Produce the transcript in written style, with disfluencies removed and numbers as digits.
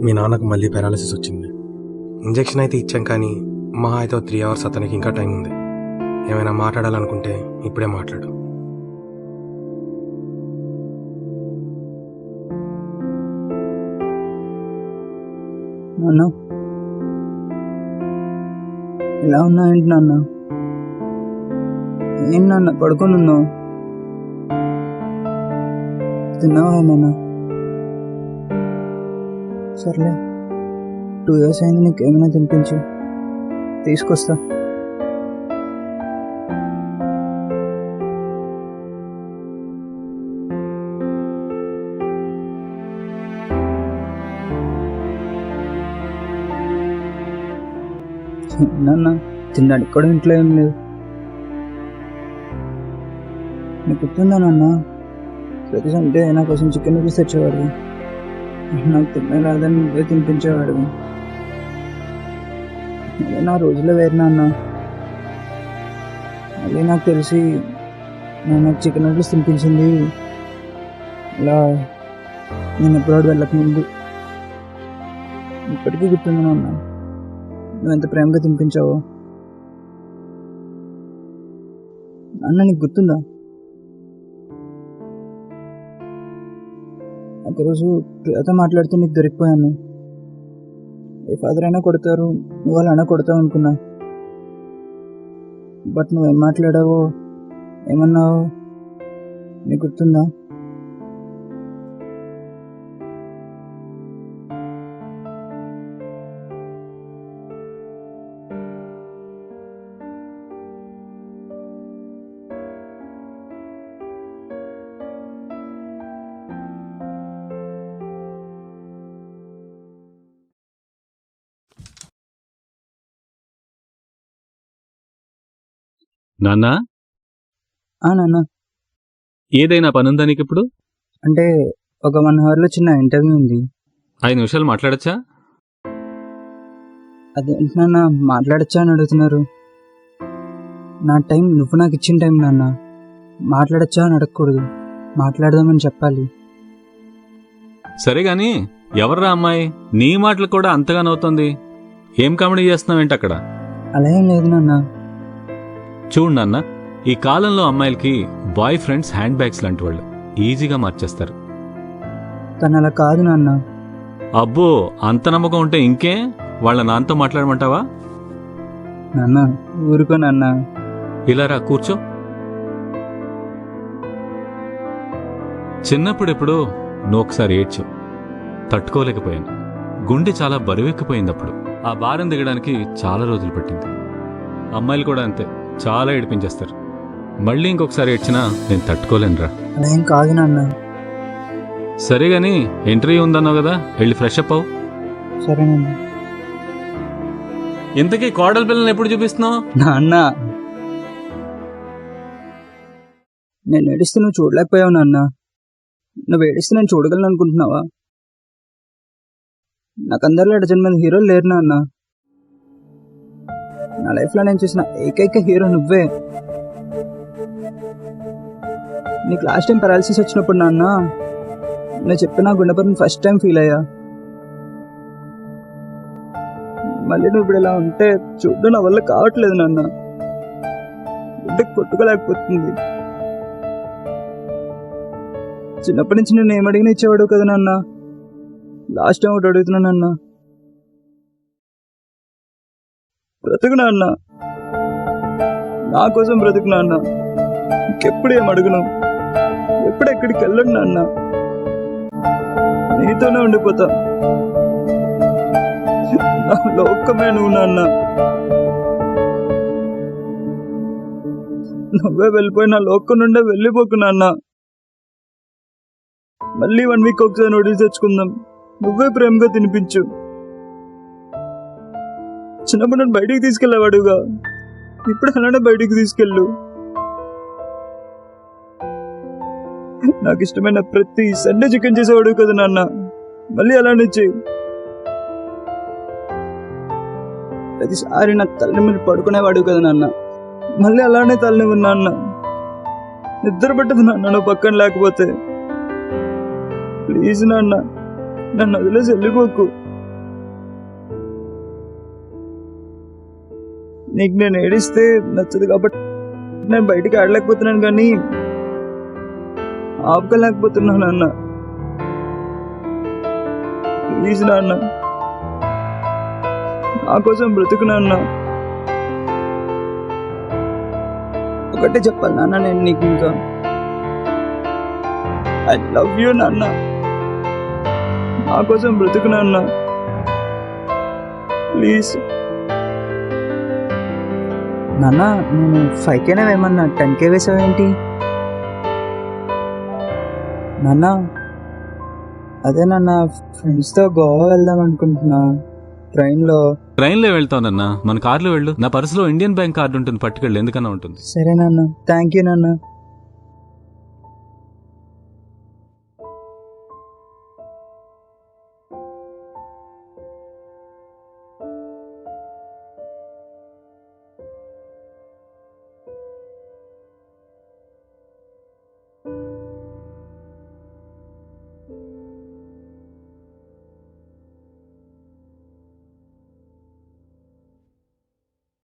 మీ నాన్నకు మళ్ళీ పారాలిసిస్ వచ్చింది. ఇంజెక్షన్ అయితే ఇచ్చాం, కానీ మహా అయితే 3 hours అతనికి ఇంకా టైం ఉంది. ఏమైనా మాట్లాడాలనుకుంటే ఇప్పుడే మాట్లాడు. నాన్న ఎలా ఉన్నాయండి నాన్న? ఏం నాన్న పడుకొని ఉన్నావు? తిన్నావా నాన్న? సర్లే, 2 years అయింది, నీకు ఏమైనా తినిపించు, తీసుకొస్తా. నాన్న తినడానికి కూడా ఇంట్లో ఏం లేవు. నీకు గుర్తుందా నాన్న, ప్రతి సండే నా కోసం చికెన్ నూడిల్స్ తెచ్చేవాడు. నాకు తిన్న రాదని నువ్వే తినిపించేవాడు. అదే నా రోజులో వేరు నాన్న. మళ్ళీ నాకు తెలిసి నాకు చికెన్ నూడిల్స్ తినిపించింది ఇలా నేను అబ్రాడ్ వెళ్ళకముందు. ఇప్పటికీ గుర్తుంది నాన్న, నువ్వు ఎంత ప్రేమగా తినిపించావో. నాన్న నీకు గుర్తుందా, ఒకరోజు ప్రియతో మాట్లాడుతూ నీకు దొరికిపోయాను. ఏ ఫాదర్ అయినా కొడతారు, నువ్వు అలా అయినా కొడతావు అనుకున్నా. బట్ నువ్వేం మాట్లాడావో, ఏమన్నావో నీకు గుర్తుందా? నాన్నా, నాన్న ఏదైనా పనుందా నీకు ఇప్పుడు? అంటే ఒక 1 hourలో చిన్న ఇంటర్వ్యూ ఉంది. 5 నిమిషాలు మాట్లాడచ్చా? అదేంటి నాన్న మాట్లాడచ్చా అని అడుగుతున్నారు? నా టైం నువ్వు నాకు ఇచ్చిన టైం నాన్న. మాట్లాడచ్చా అని అడగకూడదు, మాట్లాడదామని చెప్పాలి. సరే గాని ఎవర్రా అమ్మాయి? నీ మాటలు కూడా అంతగా నవ్వుతోంది. ఏం కామెడీ చేస్తున్నావేంటి అక్కడ? అలా ఏం లేదు నాన్న. చూడు నాన్న, ఈ కాలంలో అమ్మాయిలకి బాయ్ ఫ్రెండ్స్ హ్యాండ్ బ్యాగ్స్ లాంటి వాళ్ళు, ఈజీగా మార్చేస్తారు. తను అలా కాదు నాన్న. అబ్బో, అంత నమ్మకం ఉంటే ఇంకే వాళ్ళ నాన్నతో మాట్లాడమంటావా? నాన్న ఊరుకో నాన్న. ఇలా రా, కూర్చో. చిన్నప్పుడెప్పుడు నువ్వు ఒకసారి ఏడ్చావు, తట్టుకోలేకపోయాను. గుండె చాలా బరువెక్కిపోయింది. అప్పుడు ఆ భారం దిగడానికి చాలా రోజులు పట్టింది. అమ్మాయిలు కూడా అంతే, చాలా ఏడిపించేస్తారు. మళ్ళీ ఇంకొకసారి ఏడ్చినా నేను తట్టుకోలేనురా. అలా ఏం కాదు నాన్న. సరే గాని ఇంటర్వ్యూ ఉందన్నావు కదా, వెళ్ళి ఫ్రెష్ అప్ అవు. సరేనండి. ఇంతకీ కోడలి పిల్లల్ని ఎప్పుడు చూపిస్తున్నావు? నాన్న నేను ఏడిస్తే నువ్వు చూడలేకపోయావు నాన్న. నువ్వు ఏడిస్తే నేను చూడగలను అనుకుంటున్నావా? నాకు అందరిలో 12 మంది హీరోలు లేరు నాన్న. నా లైఫ్లో నేను చూసిన ఏకైక హీరో నువ్వే. నీకు లాస్ట్ టైం పారాలిసిస్ వచ్చినప్పుడు నాన్న నేను చెప్పిన గుండెపరిని ఫస్ట్ టైం ఫీల్ అయ్యా. మళ్ళీ నువ్వు ఇప్పుడు ఇలా ఉంటే చూడడం నా వల్ల కావట్లేదు నాన్న. గుండె కొట్టుకోలేకపోతుంది. చిన్నప్పటి నుంచి నేను ఏమడిగినా ఇచ్చేవాడు కదా నాన్న. లాస్ట్ టైం ఒకటి అడుగుతున్నాను నాన్న, బ్రతుకు నాన్న, నా కోసం బ్రతుకు నాన్న. ఇంకెప్పుడు ఏం అడుగును, ఎప్పుడెక్కడికి వెళ్ళండి నాన్న, నీతోనే ఉండిపోతా. నా లోకమే నువ్వు నాన్న. నువ్వే వెళ్ళిపోయి నా లోకం నుండే వెళ్ళిపోకు నాన్న. మళ్ళీ 1 week ఒకసారి నూడిల్స్ తెచ్చుకుందాం, నువ్వే ప్రేమగా తినిపించు. చిన్నప్పుడు నన్ను బయటికి తీసుకెళ్ళేవాడుగా, ఇప్పుడు అలానే బయటికి తీసుకెళ్ళు. నాకు ఇష్టమైన ప్రతి సండే చికెన్ చేసేవాడు కదా నాన్న, మళ్ళీ అలానే చెయ్యి. ప్రతిసారి నా తల్లి మీద పడుకునేవాడు కదా నాన్న, మళ్ళీ అలానే తల్లి నాన్న. నిద్ర పట్టదు నాన్న నువ్వు పక్కన లేకపోతే. ప్లీజ్ నాన్న, నన్ను వదిలేసి వెళ్ళిపోకు. నీకు నేను ఏడిస్తే నచ్చదు కాబట్టి నేను బయటికి ఆడలేకపోతున్నాను, కానీ ఆపుకోలేకపోతున్నాను నాన్న. ప్లీజ్ నాన్న, నా కోసం బ్రతుకు నాన్న. ఒకటే చెప్పాలి నాన్న నేను నీకు, ఇంకా ఐ లవ్ యూ నాన్న. నా కోసం బ్రతుకు నాన్న, ప్లీజ్. నాన్న నేను 5K వేయమన్నా 10K వేసావేంటి నాన్న? అదే నాన్న, ఫ్రెండ్స్తో గోవా వెళ్దాం అనుకుంటున్నా ట్రైన్లో. ట్రైన్లో వెళ్తానన్నా, మన కార్లో వెళ్ళు. నా పర్సులో ఇండియన్ బ్యాంక్ కార్డు ఉంటుంది, పట్టుకెళ్ళు, ఎందుకన్నా ఉంటుంది. సరే నాన్న, థ్యాంక్ యూ నాన్న.